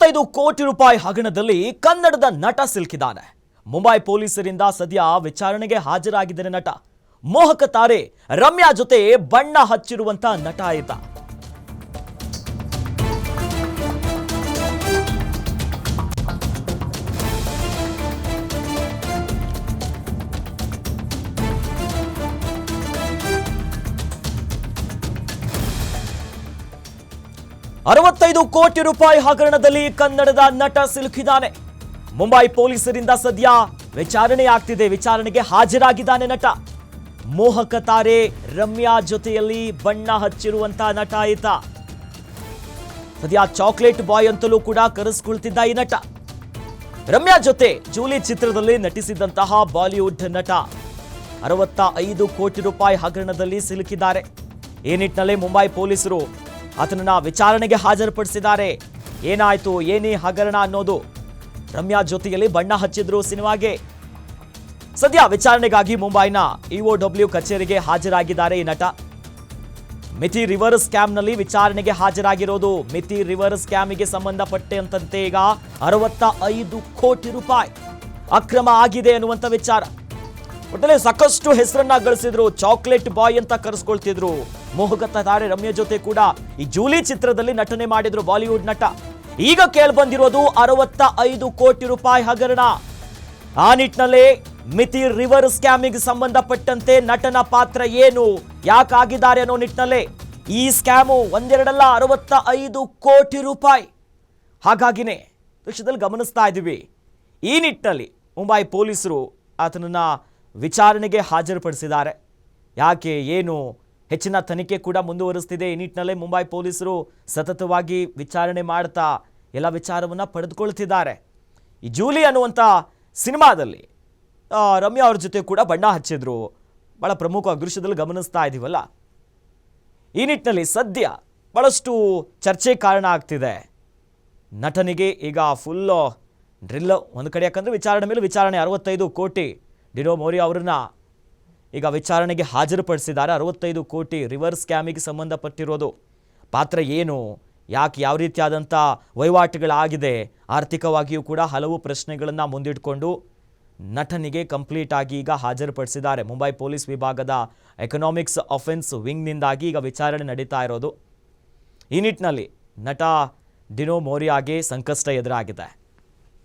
65 ಕೋಟಿ ರೂಪಾಯಿ ಹಗರಣದಲ್ಲಿ ಕನ್ನಡದ ನಟ ಸಿಲುಕಿದ್ದಾನೆ. ಮುಂಬೈ ಪೊಲೀಸರಿಂದ ಸದ್ಯ ವಿಚಾರಣೆಗೆ ಹಾಜರಾಗಿದ್ದ ನಟ. ಮೋಹಕ ತಾರೆ ರಮ್ಯಾ ಜೊತೆ ಬಣ್ಣ ಹಚ್ಚಿರುವಂತ ನಟ ಆಯಿತ. $65 ಕೋಟಿ ರೂಪಾಯಿ ಹಗರಣದಲ್ಲಿ ಕನ್ನಡದ ನಟ ಸಿಲುಕಿದ್ದಾನೆ. ಮುಂಬೈ ಪೊಲೀಸರಿಂದ ಸದ್ಯ ವಿಚಾರಣೆ ಆಗ್ತಿದೆ. ವಿಚಾರಣೆಗೆ ಹಾಜರಾಗಿದ್ದಾನೆ ನಟ. ಮೋಹಕ ತಾರೆ ರಮ್ಯಾ ಜೊತೆಯಲ್ಲಿ ಬಣ್ಣ ಹಚ್ಚಿರುವಂತ ನಟ ಆಯಿತ. ಸದ್ಯ ಚಾಕ್ಲೇಟ್ ಬಾಯ್ ಅಂತಲೂ ಕೂಡ ಕರೆಸ್ಕೊಳ್ತಿದ್ದ ಈ ನಟ. ರಮ್ಯಾ ಜೊತೆ ಜೂಲಿ ಚಿತ್ರದಲ್ಲಿ ನಟಿಸಿದಂತಹ ಬಾಲಿವುಡ್ ನಟ 65 ಕೋಟಿ ರೂಪಾಯಿ ಹಗರಣದಲ್ಲಿ ಸಿಲುಕಿದ್ದಾರೆ. ಈ ನಿಟ್ಟಿನಲ್ಲಿ ಮುಂಬೈ ಪೊಲೀಸರು ಆತನನ್ನ ವಿಚಾರಣೆಗೆ ಹಾಜರುಪಡಿಸಿದ್ದಾರೆ. ಏನಾಯ್ತು, ಏನೇ ಹಗರಣ ಅನ್ನೋದು. ರಮ್ಯಾ ಜೊತೆಯಲ್ಲಿ ಬಣ್ಣ ಹಚ್ಚಿದ್ರು ಸಿನಿಮಾಗೆ. ಸದ್ಯ ವಿಚಾರಣೆಗಾಗಿ ಮುಂಬೈನ EOW ಕಚೇರಿಗೆ ಹಾಜರಾಗಿದ್ದಾರೆ ಈ ನಟ. ಮಿತಿ ರಿವರ್ ಸ್ಕ್ಯಾಮ್ನಲ್ಲಿ ವಿಚಾರಣೆಗೆ ಹಾಜರಾಗಿರೋದು. ಮಿತಿ ರಿವರ್ ಸ್ಕ್ಯಾಮಿಗೆ ಸಂಬಂಧಪಟ್ಟಂತೆ ಈಗ 65 ಕೋಟಿ ರೂಪಾಯಿ ಅಕ್ರಮ ಆಗಿದೆ ಅನ್ನುವಂಥ ವಿಚಾರ. ಒಟ್ಟಲ್ಲಿ ಸಾಕಷ್ಟು ಹೆಸರನ್ನ ಗಳಿಸಿದ್ರು. ಚಾಕ್ಲೇಟ್ ಬಾಯ್ ಅಂತ ಕರೆಸ್ಕೊಳ್ತಿದ್ರು. ಮೋಹಕ ತಾರೆ ರಮ್ಯಾ ಜೊತೆ ಕೂಡ ಈ ಜೂಲಿ ಚಿತ್ರದಲ್ಲಿ ನಟನೆ ಮಾಡಿದ್ರು ಬಾಲಿವುಡ್ ನಟ. ಈಗ ಕೇಳ್ಬಂದಿರೋದು 65 ಕೋಟಿ ರೂಪಾಯಿ ಹಗರಣ. ಆ ನಿಟ್ಟಿನಲ್ಲಿ ಮಿತಿ ರಿವರ್ ಸ್ಕ್ಯಾಮಿಗೆ ಸಂಬಂಧಪಟ್ಟಂತೆ ನಟನ ಪಾತ್ರ ಏನು, ಯಾಕಾಗಿದ್ದಾರೆ ಅನ್ನೋ ನಿಟ್ಟಿನಲ್ಲೇ ಈ ಸ್ಕ್ಯಾಮು ಒಂದೆರಡಲ್ಲ 65 ಕೋಟಿ ರೂಪಾಯಿ. ಹಾಗಾಗಿನೇ ದೃಶ್ಯದಲ್ಲಿ ಗಮನಿಸ್ತಾ ಇದ್ದೀವಿ. ಈ ನಿಟ್ಟಿನಲ್ಲಿ ಮುಂಬೈ ಪೊಲೀಸರು ಆತನನ್ನ ವಿಚಾರಣೆಗೆ ಹಾಜರುಪಡಿಸಿದ್ದಾರೆ. ಯಾಕೆ, ಏನು, ಹೆಚ್ಚಿನ ತನಿಖೆ ಕೂಡ ಮುಂದುವರಿಸ್ತಿದೆ. ಈ ನಿಟ್ಟಿನಲ್ಲೇ ಮುಂಬೈ ಪೊಲೀಸರು ಸತತವಾಗಿ ವಿಚಾರಣೆ ಮಾಡ್ತಾ ಎಲ್ಲ ವಿಚಾರವನ್ನು ಪಡೆದುಕೊಳ್ತಿದ್ದಾರೆ. ಈ ಜೂಲಿ ಅನ್ನುವಂಥ ಸಿನಿಮಾದಲ್ಲಿ ರಮ್ಯಾ ಅವ್ರ ಜೊತೆ ಕೂಡ ಬಣ್ಣ ಹಚ್ಚಿದ್ರು. ಭಾಳ ಪ್ರಮುಖವಾಗಿ ದೃಶ್ಯದಲ್ಲಿ ಗಮನಿಸ್ತಾ ಇದ್ದೀವಲ್ಲ. ಈ ನಿಟ್ಟಿನಲ್ಲಿ ಸದ್ಯ ಭಾಳಷ್ಟು ಚರ್ಚೆ ಕಾರಣ ಆಗ್ತಿದೆ. ನಟನಿಗೆ ಈಗ ಫುಲ್ಲು ಡ್ರಿಲ್ ಒಂದು ಕಡೆ. ಯಾಕಂದರೆ ವಿಚಾರಣೆ ಮೇಲೆ ವಿಚಾರಣೆ. 65 ಕೋಟಿ ಡಿನೋ ಮೋರಿ ಅವರನ್ನ ಈಗ ವಿಚಾರಣೆಗೆ ಹಾಜರುಪಡಿಸಿದ್ದಾರೆ. 65 ಕೋಟಿ ರಿವರ್ಸ್ ಸ್ಕ್ಯಾಮಿಗೆ ಸಂಬಂಧಪಟ್ಟಿರೋದು. ಪಾತ್ರ ಏನು, ಯಾಕೆ, ಯಾವ ರೀತಿಯಾದಂಥ ವಹಿವಾಟುಗಳಾಗಿದೆ, ಆರ್ಥಿಕವಾಗಿಯೂ ಕೂಡ ಹಲವು ಪ್ರಶ್ನೆಗಳನ್ನು ಮುಂದಿಟ್ಕೊಂಡು ನಟನಿಗೆ ಕಂಪ್ಲೀಟ್ ಆಗಿ ಈಗ ಹಾಜರುಪಡಿಸಿದ್ದಾರೆ. ಮುಂಬೈ ಪೊಲೀಸ್ ವಿಭಾಗದ ಎಕನಾಮಿಕ್ಸ್ ಅಫೆನ್ಸ್ ವಿಂಗ್ನಿಂದಾಗಿ ಈಗ ವಿಚಾರಣೆ ನಡೀತಾ ಇರೋದು. ಈ ನಿಟ್ಟಿನಲ್ಲಿ ನಟ ಡಿನೋ ಮೋರಿಯಾಗೆ ಸಂಕಷ್ಟ ಎದುರಾಗಿದೆ.